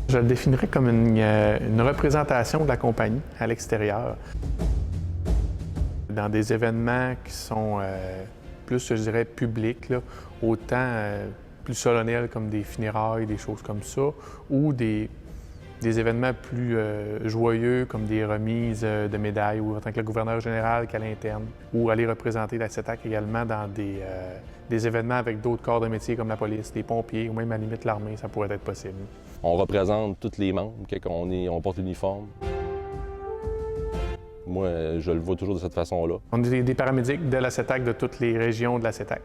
Je le définirais comme une représentation de la compagnie à l'extérieur. Dans des événements qui sont plus, je dirais, publics, là, autant plus solennels comme des funérailles, des choses comme ça, ou des événements plus joyeux comme des remises de médailles, ou en tant que le gouverneur général qu'à l'interne, ou aller représenter la CETAC également dans des événements avec d'autres corps de métier comme la police, des pompiers, ou même à la limite l'armée, ça pourrait être possible. On représente tous les membres quand on porte l'uniforme. Moi, je le vois toujours de cette façon-là. On est des paramédics de la CETAC, de toutes les régions de la CETAC.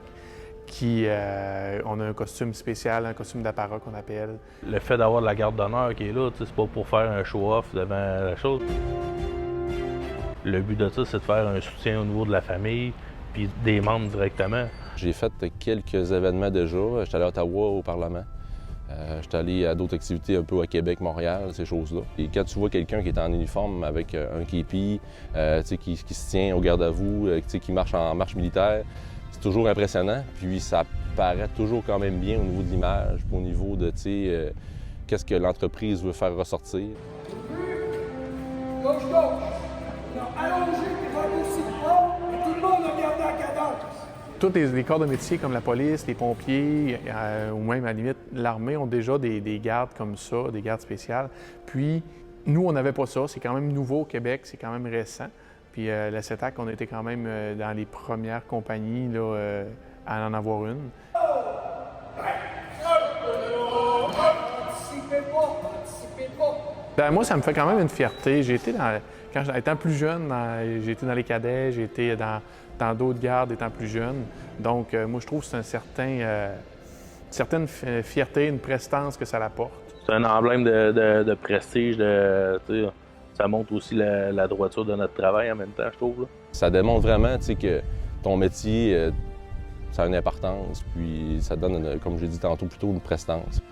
On a un costume spécial, un costume d'apparat qu'on appelle. Le fait d'avoir de la garde d'honneur qui est là, c'est pas pour faire un show-off devant la chose. Le but de ça, c'est de faire un soutien au niveau de la famille puis des membres directement. J'ai fait quelques événements déjà. J'étais allé à Ottawa au Parlement. J'étais allé à d'autres activités un peu à Québec, Montréal, ces choses-là. Et quand tu vois quelqu'un qui est en uniforme avec un képi, qui se tient au garde à vous, qui marche en marche militaire, c'est toujours impressionnant. Puis ça paraît toujours quand même bien au niveau de l'image, au niveau de qu'est-ce que l'entreprise veut faire ressortir. Gauche. On a allongé puis raccourci le bras et tout le monde a gardé la cadence. Tous les corps de métier comme la police, les pompiers ou même à la limite l'armée ont déjà des gardes comme ça, des gardes spéciales. Puis nous, on n'avait pas ça. C'est quand même nouveau au Québec, c'est quand même récent. Puis la CETAC, on a été quand même dans les premières compagnies là, à en avoir une. Anticipez pas. Ben, moi, ça me fait quand même une fierté. Quand étant plus jeune, j'ai été dans les cadets, j'ai été dans d'autres gardes étant plus jeune. Donc, moi, je trouve que c'est une certaine fierté, une prestance que ça apporte. C'est un emblème de prestige, ça montre aussi la droiture de notre travail en même temps, je trouve. Là. Ça démontre vraiment que ton métier, ça a une importance, puis ça donne, comme j'ai dit tantôt, plutôt une prestance.